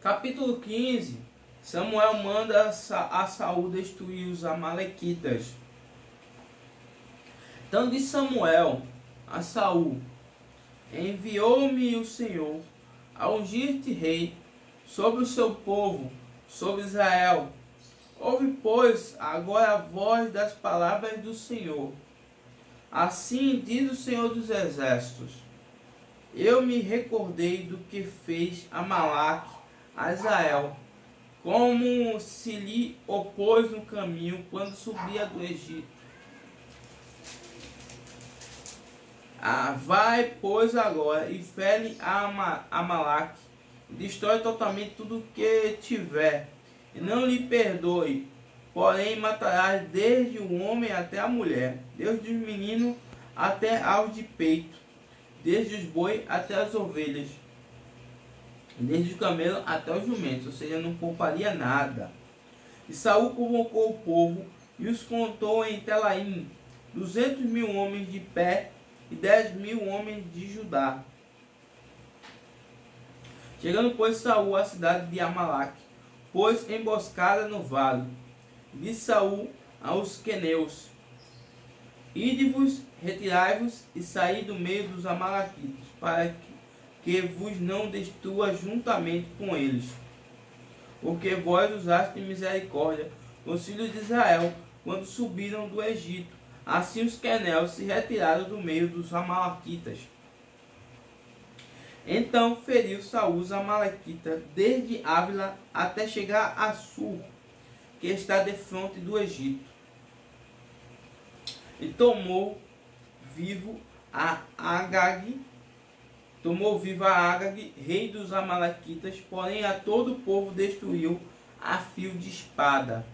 Capítulo 15. Samuel manda a Saul destruir os amalequitas. Então disse Samuel a Saul: enviou-me o Senhor a ungir-te rei sobre o seu povo, sobre Israel. Ouve, pois, agora a voz das palavras do Senhor. Assim diz o Senhor dos Exércitos: eu me recordei do que fez Amaleque a Israel, como se lhe opôs no caminho quando subia do Egito. Vai, pois, agora e fere a Amaleque, destrói totalmente tudo que tiver, e não lhe perdoe, porém matarás desde o homem até a mulher, desde os meninos até aos de peito, desde os bois até as ovelhas, desde os camelos até os jumentos, ou seja, não pouparia nada. E Saul convocou o povo e os contou em Telaim, 200.000 homens de pé e 10.000 homens de Judá. Chegando, pois, Saul à cidade de Amaleque, pôs emboscada no vale. Disse Saul aos queneus: ide-vos, retirai-vos e saí do meio dos amalequitas, para que vos não destrua juntamente com eles. Porque vós usaste misericórdia com os filhos de Israel quando subiram do Egito. Assim os queneus se retiraram do meio dos amalequitas. Então feriu Saul os amalequitas desde Ávila até chegar a Sur, que está defronte do Egito. E tomou vivo a Agag, rei dos amalequitas, porém a todo o povo destruiu a fio de espada.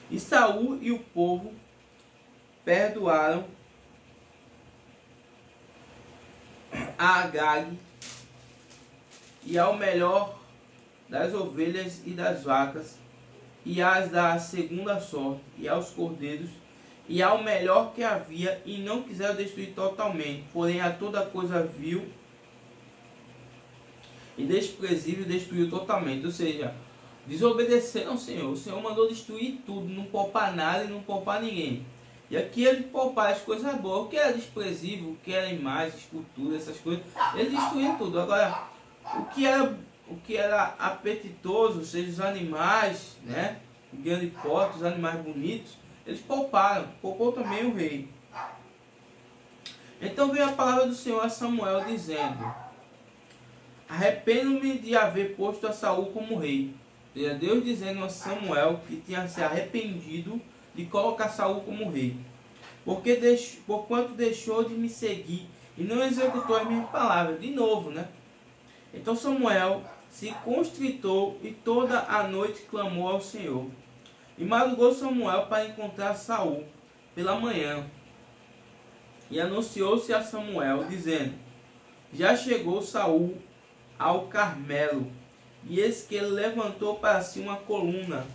E Saul e o povo perdoaram a Agag e ao melhor das ovelhas e das vacas, e as da segunda sorte, e aos cordeiros, e ao melhor que havia, e não quiseram destruir totalmente, porém a toda coisa vil e desprezível destruiu totalmente. Ou seja, desobedeceram ao Senhor. O Senhor mandou destruir tudo, não poupar nada e não poupar ninguém. E aqui ele poupar as coisas boas, o que era desprezível, o que era imagem, escultura, essas coisas, ele destruiu tudo. Agora, o que era apetitoso, ou seja, os animais, né, grande porte, os animais bonitos, eles pouparam, poupou também o rei. Então veio a palavra do Senhor a Samuel dizendo: arrependo-me de haver posto a Saul como rei. Ou seja, Deus dizendo a Samuel que tinha se arrependido de colocar Saul como rei, porquanto deixou de me seguir e não executou as minhas palavras. De novo, né? Então Samuel se constritou e toda a noite clamou ao Senhor. E madrugou Samuel para encontrar Saul pela manhã. E anunciou-se a Samuel, dizendo: já chegou Saul ao Carmelo, e eis que ele levantou para si uma coluna.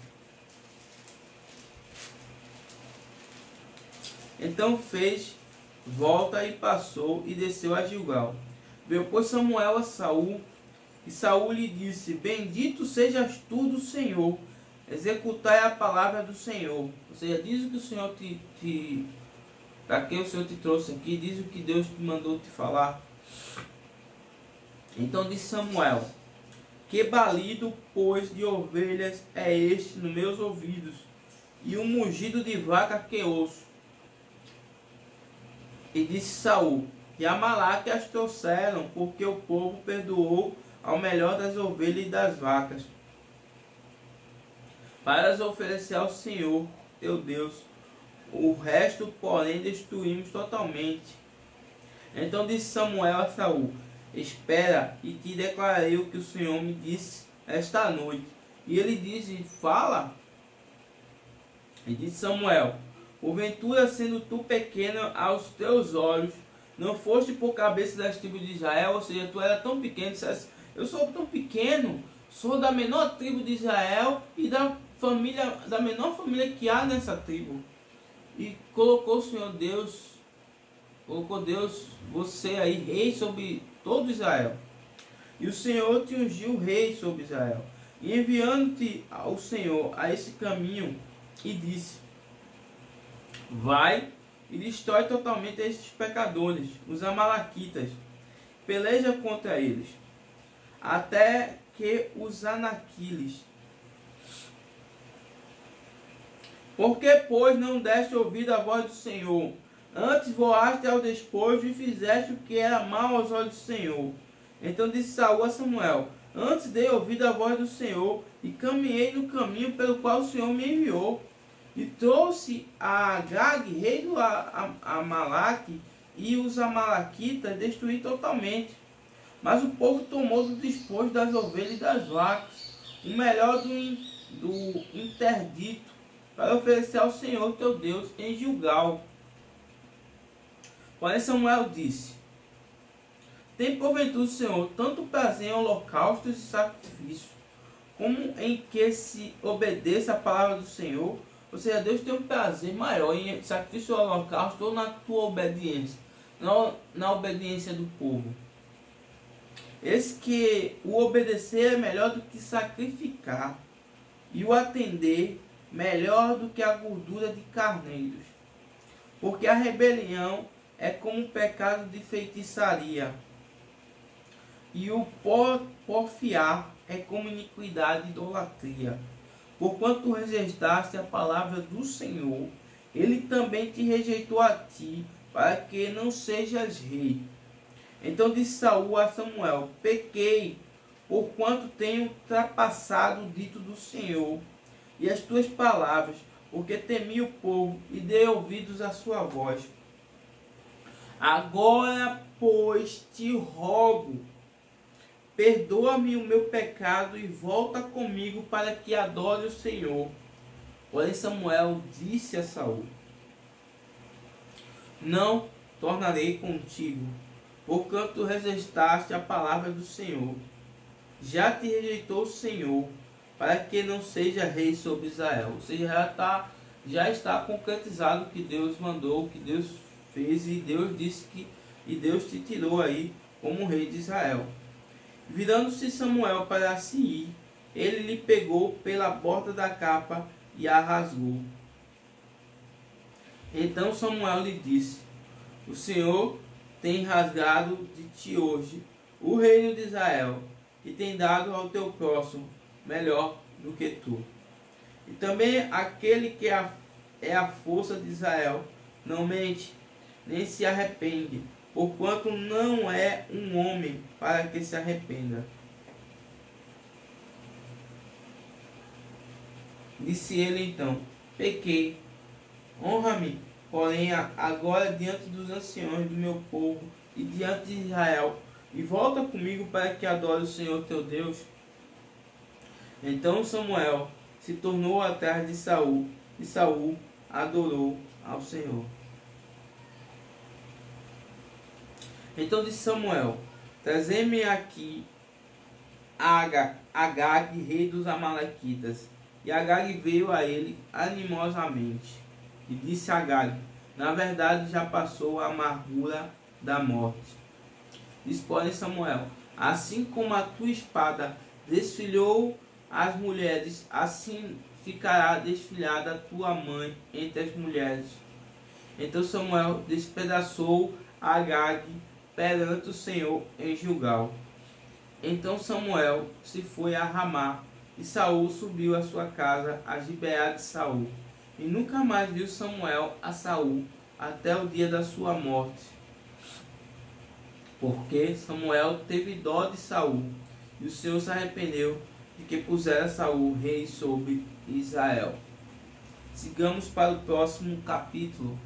Então fez volta e passou e desceu a Gilgal. Veio, pois, Samuel a Saul, e Saul lhe disse: bendito sejas tu do Senhor, executai a palavra do Senhor. Ou seja, diz o que o Senhor para que o Senhor te trouxe aqui, diz o que Deus te mandou te falar. Então disse Samuel: que balido, pois, de ovelhas é este nos meus ouvidos, e um mugido de vaca que ouço. E disse Saul: e Amaleque as trouxeram, porque o povo perdoou ao melhor das ovelhas e das vacas, para as oferecer ao Senhor teu Deus. O resto, porém, destruímos totalmente. Então disse Samuel a Saul: espera, e te declararei o que o Senhor me disse esta noite. E ele disse: fala. E disse Samuel: porventura, sendo tu pequeno aos teus olhos, não foste por cabeça das tribos de Israel? Ou seja, tu era tão pequeno, disseste: eu sou tão pequeno, sou da menor tribo de Israel e da menor família que há nessa tribo. E colocou o Senhor Deus, você aí, rei sobre todo Israel. E o Senhor te ungiu rei sobre Israel. E enviando-te ao Senhor a esse caminho, e disse: vai e destrói totalmente estes pecadores, os amalequitas. Peleja contra eles, até que os anaquiles. Porque, pois, não deste ouvido à voz do Senhor? Antes voaste ao despojo e fizeste o que era mal aos olhos do Senhor. Então disse Saul a Samuel: antes dei ouvido à voz do Senhor e caminhei no caminho pelo qual o Senhor me enviou. E trouxe a Agag, rei do Amaleque, e os amalequitas destruí totalmente. Mas o povo tomou do despojo das ovelhas e das vacas, o melhor do interdito, para oferecer ao Senhor teu Deus em Gilgal. Porém Samuel disse: tem porventura o Senhor tanto prazer em holocaustos e sacrifícios, como em que se obedeça a palavra do Senhor? Ou seja, Deus tem um prazer maior em sacrifício e holocausto ou na tua obediência, na obediência do povo. Eis que o obedecer é melhor do que sacrificar, e o atender melhor do que a gordura de carneiros. Porque a rebelião é como o pecado de feitiçaria, e o porfiar é como iniquidade e idolatria. Porquanto tu rejeitaste a palavra do Senhor, ele também te rejeitou a ti, para que não sejas rei. Então disse Saul a Samuel: pequei, porquanto tenho ultrapassado o dito do Senhor e as tuas palavras, porque temi o povo e dei ouvidos à sua voz. Agora, pois, te rogo, perdoa-me o meu pecado e volta comigo para que adore o Senhor. Porém Samuel disse a Saul: não tornarei contigo, porquanto tu rejeitaste a palavra do Senhor. Já te rejeitou o Senhor, para que não seja rei sobre Israel. Ou seja, já está concretizado o que Deus mandou, o que Deus fez, e Deus disse que Deus te tirou aí como rei de Israel. Virando-se Samuel para se ir, ele lhe pegou pela borda da capa e a rasgou. Então Samuel lhe disse: o Senhor tem rasgado de ti hoje o reino de Israel, e tem dado ao teu próximo melhor do que tu. E também aquele que é a força de Israel não mente, nem se arrepende, porquanto não é um homem para que se arrependa. Disse ele então: pequei, honra-me, porém agora diante dos anciões do meu povo e diante de Israel, e volta comigo para que adore o Senhor teu Deus. Então Samuel se tornou atrás de Saul, e Saul adorou ao Senhor. Então disse Samuel: trazei-me aqui Agag, rei dos amalequitas. E Agag veio a ele animosamente. E disse a Agag: na verdade já passou a amargura da morte. Diz, porém, Samuel: assim como a tua espada desfilhou as mulheres, assim ficará desfilhada a tua mãe entre as mulheres. Então Samuel despedaçou Agag perante o Senhor em Gilgal. Então Samuel se foi a Ramá, e Saul subiu à sua casa a Gibeá de Saul. E nunca mais viu Samuel a Saul até o dia da sua morte. Porque Samuel teve dó de Saul, e o Senhor se arrependeu de que pusera Saul rei sobre Israel. Sigamos para o próximo capítulo.